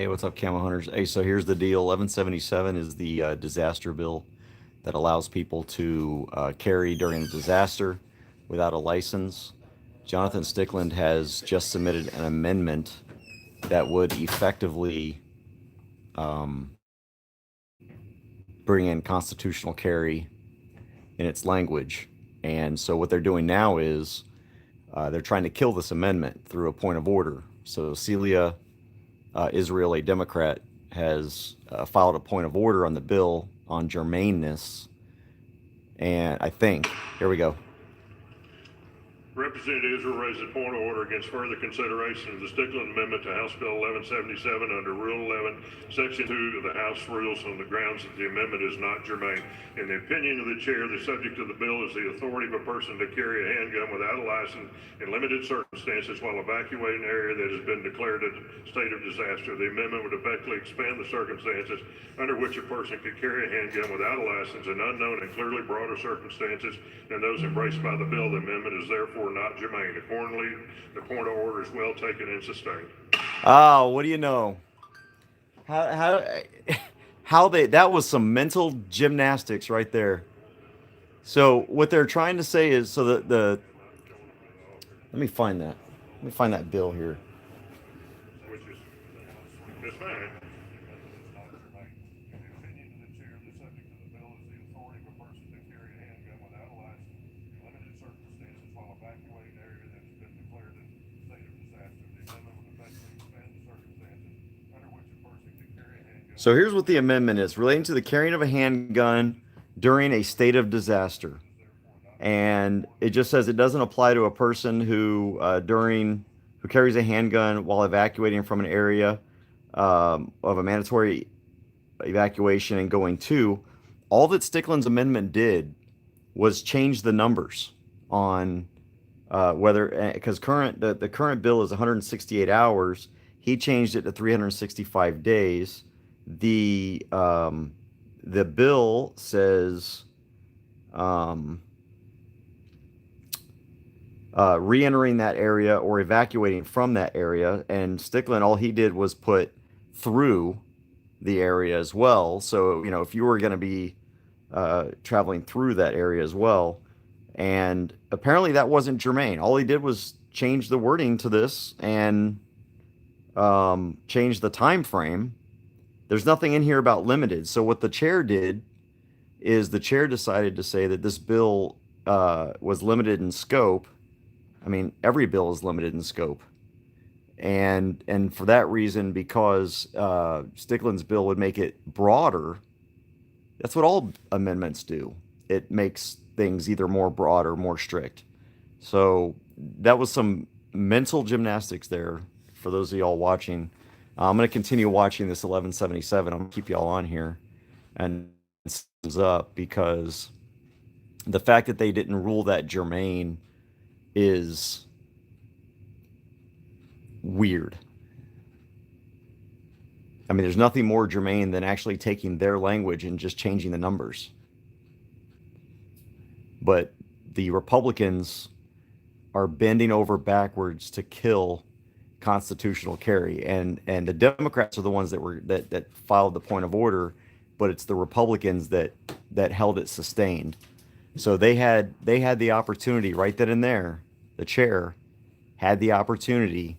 Hey, what's up, Camo Hunters? Hey, so here's the deal. 1177 is the disaster bill that allows people to carry during a disaster without a license. Jonathan Stickland has just submitted an amendment that would effectively bring in constitutional carry in its language. And so what they're doing now is they're trying to kill this amendment through a point of order. So Celia Israel, a Democrat, has filed a point of order on the bill on germaneness. And I think, here we go. Representative Israel raised a point of order against further consideration of the Stickland Amendment to House Bill 1177 under Rule 11, Section 2 of the House Rules on the grounds that the amendment is not germane. In the opinion of the chair, the subject of the bill is the authority of a person to carry a handgun without a license in limited circumstances while evacuating an area that has been declared a state of disaster. The amendment would effectively expand the circumstances under which a person could carry a handgun without a license in unknown and clearly broader circumstances than those embraced by the bill. The amendment is therefore not germane. Accordingly, the point of order is well taken and sustained. Oh, what do you know? How how they that was some mental gymnastics right there. So what they're trying to say is so the let me find that. Let me find that bill here. Which is just fine. So here's what the amendment is relating to the carrying of a handgun during a state of disaster. And it just says it doesn't apply to a person who carries a handgun while evacuating from an area of a mandatory evacuation and going to. All that Stickland's amendment did was change the numbers on whether because the current bill is 168 hours. He changed it to 365 days. The bill says um, re-entering that area or evacuating from that area. And Stickland, all he did was put through the area as well. So, if you were going to be traveling through that area as well, and apparently that wasn't germane. All he did was change the wording to this and change the time frame. There's nothing in here about limited. So what the chair did is the chair decided to say that this bill was limited in scope. I mean, every bill is limited in scope. And for that reason, because Stickland's bill would make it broader, that's what all amendments do. It makes things either more broad or more strict. So that was some mental gymnastics there for those of y'all watching. I'm going to continue watching this 1177. I'm going to keep y'all on here and thumbs up because the fact that they didn't rule that germane is weird. I mean, there's nothing more germane than actually taking their language and just changing the numbers. But the Republicans are bending over backwards to kill constitutional carry, and the Democrats are the ones that filed the point of order, but it's the Republicans that held it sustained. So they had the opportunity right then and there. The chair had the opportunity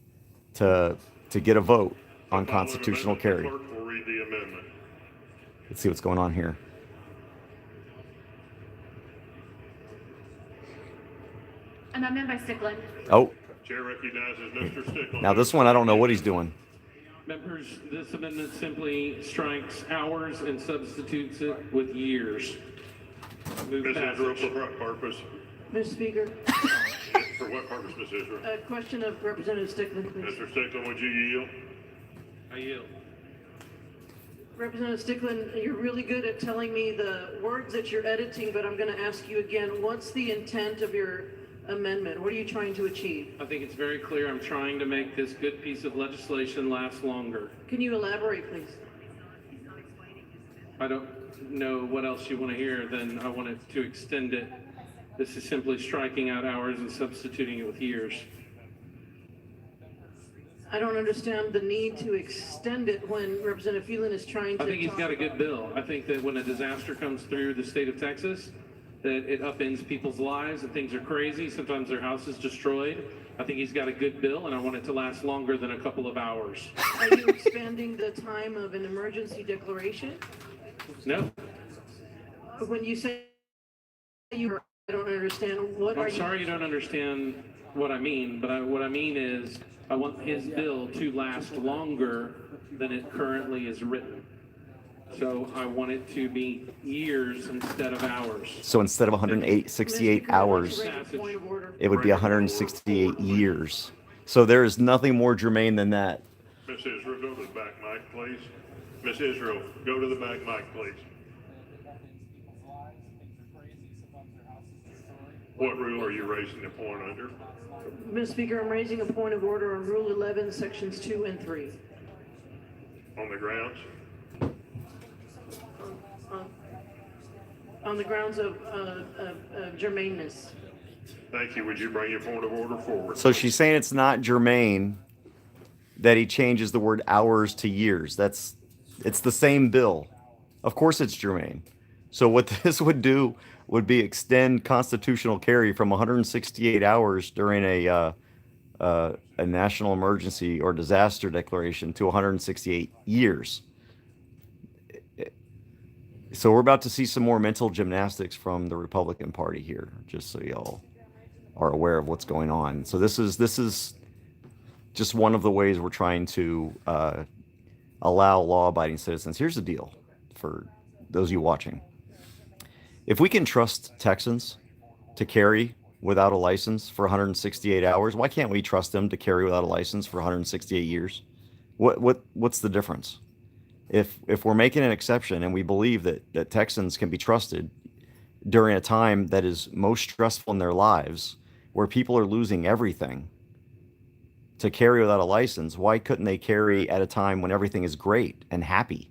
to get a vote on constitutional carry. Let's see what's going on here. Amendment by Stickland. Oh. Chair recognizes Mr. Stickland. Now this one, I don't know what he's doing. Members, this amendment simply strikes hours and substitutes it with years. Ms. Israel, for what purpose? Mr. Speaker, For what purpose, Ms. Israel? a question of Representative Stickland, please. Mr. Stickland, would you yield? I yield. Representative Stickland, you're really good at telling me the words that you're editing, but I'm going to ask you again, what's the intent of your amendment? What are you trying to achieve? I think it's very clear I'm trying to make this good piece of legislation last longer. Can you elaborate, please? I don't know what else you want to hear, then I wanted to extend it. This is simply striking out hours and substituting it with years. I don't understand the need to extend it when Representative Phelan is trying to I think he's talk got a about- good bill. I think that when a disaster comes through the state of Texas, that it upends people's lives and things are crazy. Sometimes their house is destroyed. I think he's got a good bill, and I want it to last longer than a couple of hours. Are you expanding the time of an emergency declaration? No, When you say you, I don't understand, what are I'm you? sorry you don't understand what I mean, but what I mean is I want his bill to last longer than it currently is written. So I want it to be years instead of hours. So instead of 168 hours, Point of order. it would be 168 years. So there is nothing more germane than that. Miss Israel, go to the back mic, please. Miss Israel, go to the back mic, please. What rule are you raising the point under? Mr. Speaker, I'm raising a point of order on Rule 11, Sections 2 and 3. On the grounds? On the grounds of germaneness. Thank you. Would you bring your point of order forward? So she's saying it's not germane that he changes the word hours to years. It's the same bill. Of course it's germane. So what this would do would be extend constitutional carry from 168 hours during a national emergency or disaster declaration to 168 years. So we're about to see some more mental gymnastics from the Republican Party here, just so y'all are aware of what's going on. So this is just one of the ways we're trying to allow law-abiding citizens. Here's the deal for those of you watching. If we can trust Texans to carry without a license for 168 hours, why can't we trust them to carry without a license for 168 years? What's the difference? If we're making an exception and we believe that Texans can be trusted during a time that is most stressful in their lives, where people are losing everything, to carry without a license, why couldn't they carry at a time when everything is great and happy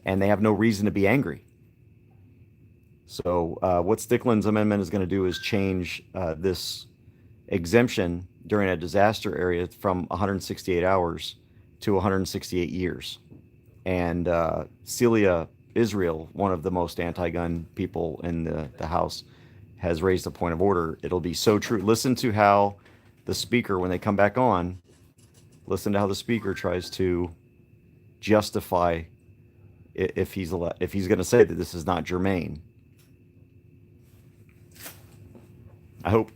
and they have no reason to be angry? So what Stickland's amendment is going to do is change this exemption during a disaster area from 168 hours to 168 years. And Celia Israel, one of the most anti-gun people in the House, has raised a point of order. It'll be so true. Listen to how the speaker, when they come back on, listen to how the speaker tries to justify if he's going to say that this is not germane. I hope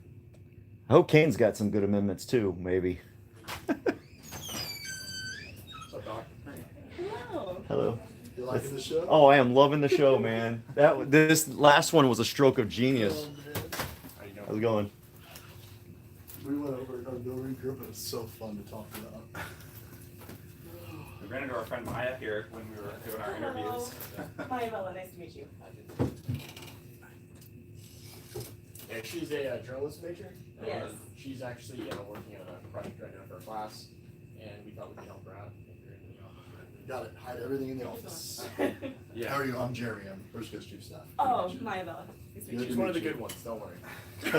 Kane's got some good amendments too, maybe. Hello. You liking the show? Oh, I am loving the show, man. This last one was a stroke of genius. How's it going? We went over it on No Read Group, and it's so fun to talk about. We ran into our friend Maya here when we were doing our interviews. Hi, Bella. Nice to meet you. Yeah, she's a journalism major. Yes. She's actually working on a project right now for a class, and we thought we could help her out if you're in the office. Got it. Hide everything in the office. Yeah. How are you? I'm Jeremy. I'm First Coast Chief Staff. Oh, Maya Bella. Nice to meet Good She's to one of meet the you. good ones, don't worry. Do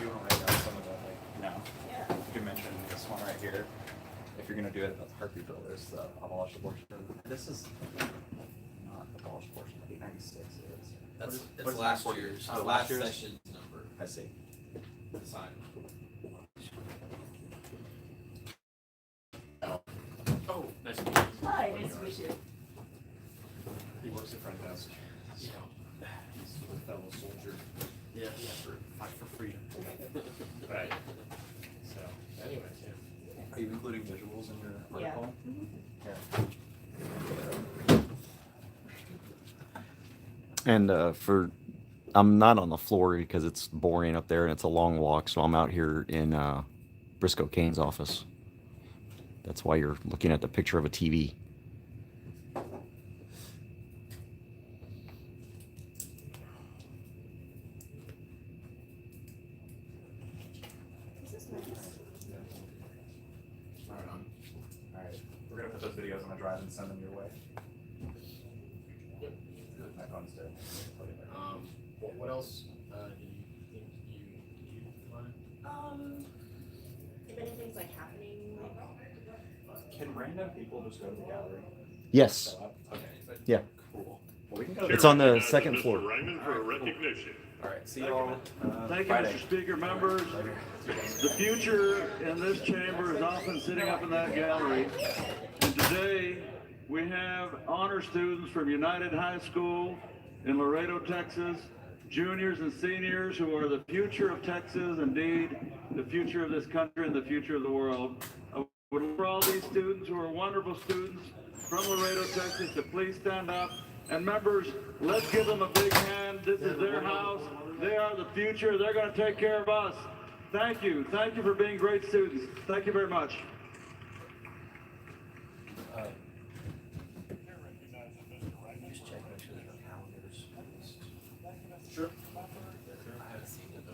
you want to write down some of the, Yeah. you can mention this one right here. If you're gonna do it, the Heartbeat Bill, there's the abolish abortion. This is not abolish abortion, 896 is. That's What it's is last that? year's, Oh, the last last year's? session's number. I see. Sign. Oh, nice to meet you. Hi. Nice to meet you. He works at front desk. So, he's a fellow soldier. Yeah. Fight for freedom. Right. So, anyways, yeah. Are you including visuals in your Yeah. article? Here. And I'm not on the floor because it's boring up there and it's a long walk, so I'm out here in Briscoe Kane's office. That's why you're looking at the picture of a TV. This is nice. Right on. Alright, we're gonna put those videos on a drive and send them your way. Yep. My phone's dead. What else do you think you If anything's like happening, like. Can random people just go to the gallery? Yes. Show up? Okay. Yeah. Cool. Well, we can go. It's on the Recognizes second Mr. floor. Raymond for a recognition. All right. See y'all. Thank you, Friday. Mr. Speaker, members. Later. The future in this chamber is often sitting up in that gallery. And today, we have honor students from United High School in Laredo, Texas, juniors and seniors who are the future of Texas, indeed, the future of this country and the future of the world. I would like for all these students who are wonderful students from Laredo, Texas, to please stand up. And members, let's give them a big hand. This is their house. They are the future. They're going to take care of us. Thank you. Thank you for being great students. Thank you very much. Just check, make sure there's no calendars. Sure. I haven't seen it though.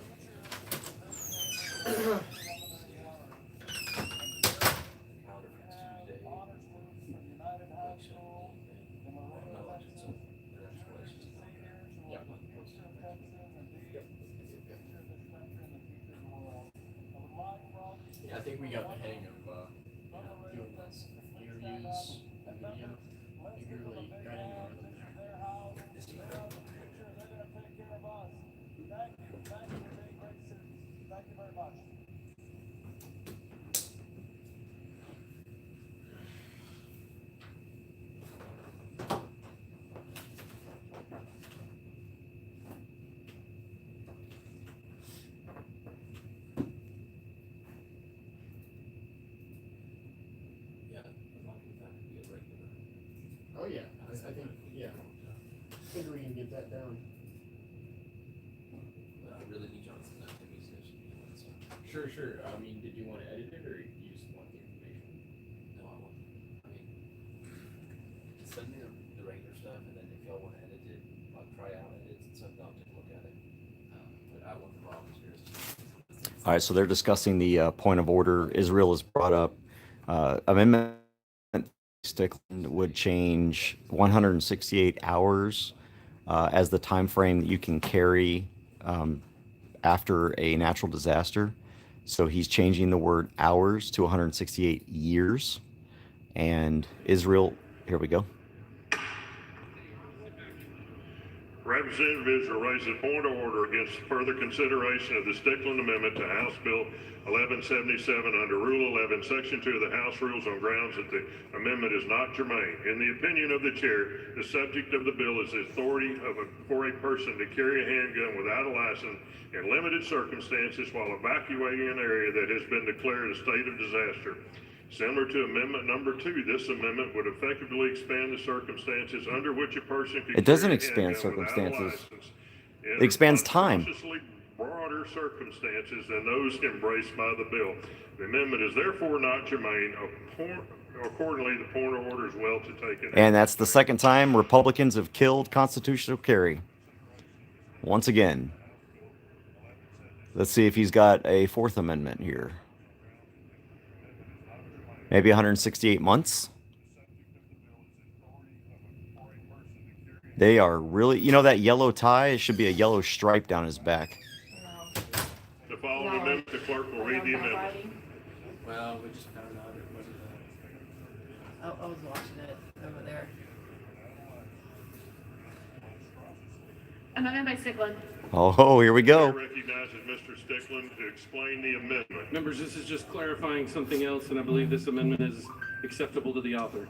Calendar for Tuesday. Yeah, I think we got the hang of doing this interviews and video. I think we really got into it. This year. Yeah, as long as that can be a regular. Oh yeah, I think, yeah. Think we can get that down. But I really need Johnson to give me station. So, Sure, sure. I mean, did you want to edit it or you just want the information? no, I want, I mean, send me the regular stuff and then if y'all want to edit it, I'll try out edits and stuff, I'll take a look at it. But I want the raw materials. All right, so they're discussing the point of order. Israel has brought up amendment Stickland would change 168 hours as the time frame that you can carry after a natural disaster. So he's changing the word hours to 168 years. And Israel, here we go. Representative Israel raises a point of order against further consideration of the Stickland Amendment to House Bill 1177 under Rule 11, Section 2 of the House Rules on grounds that the amendment is not germane. In the opinion of the chair, the subject of the bill is the authority for a person to carry a handgun without a license in limited circumstances while evacuating an area that has been declared a state of disaster. Similar to Amendment Number 2, this amendment would effectively expand the circumstances under which a person could It doesn't carry a expand handgun without a circumstances. license It expands time. unconsciously broader circumstances than those embraced by the bill. The amendment is therefore not germane. Accordingly, the point of order is well to take it. And that's the second time Republicans have killed constitutional carry. Once again. Let's see if he's got a Fourth Amendment here. Maybe 168 months. They are really, you know, that yellow tie, it should be a yellow stripe down his back. The following amendment, the clerk will read the amendment. Well, we just found out it wasn't I was watching it over there. Amendment by Stickland. Oh, here we go. Chair recognizes Mr. Stickland to explain the amendment. Members, this is just clarifying something else, and I believe this amendment is acceptable to the author.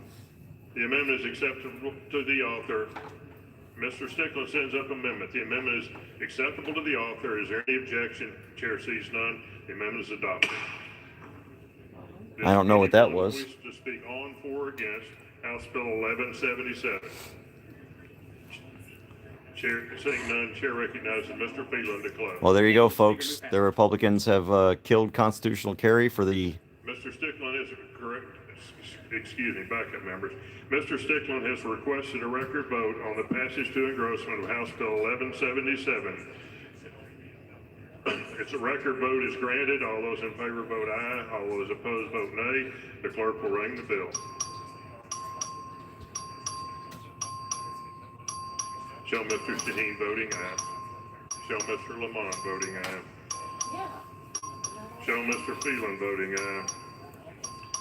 The amendment is acceptable to the author. Mr. Stickland sends up amendment. The amendment is acceptable to the author. Is there any objection? Chair sees none. The amendment is adopted. I don't know what that was. Wish to speak on, for, or against House Bill 1177. Chair, seeing none, chair recognizes Mr. Phelan to close. Well, there you go, folks. The Republicans have killed constitutional carry for the... Mr. Stickland is correct. Excuse me, backup members. Mr. Stickland has requested a record vote on the passage to engrossment of House Bill 1177. It's a record vote is granted. All those in favor vote aye. All those opposed vote nay. The clerk will ring the bill. Show Mr. Shaheen voting aye. Show Mr. Lamont voting aye. Yeah. Show Mr. Phelan voting aye.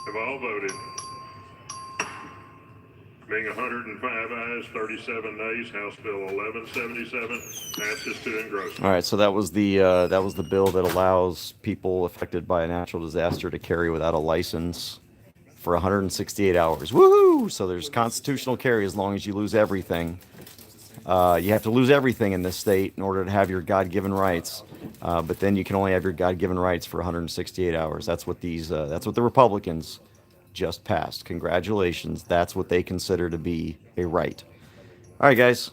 Have all voted? Being 105 ayes, 37 nays, House Bill 1177 passes to engrossment. All right, so that was the bill that allows people affected by a natural disaster to carry without a license for 168 hours. Woohoo! So there's constitutional carry as long as you lose everything. You have to lose everything in this state in order to have your God-given rights, but then you can only have your God-given rights for 168 hours. That's what that's what the Republicans just passed. Congratulations. That's what they consider to be a right. All right, guys.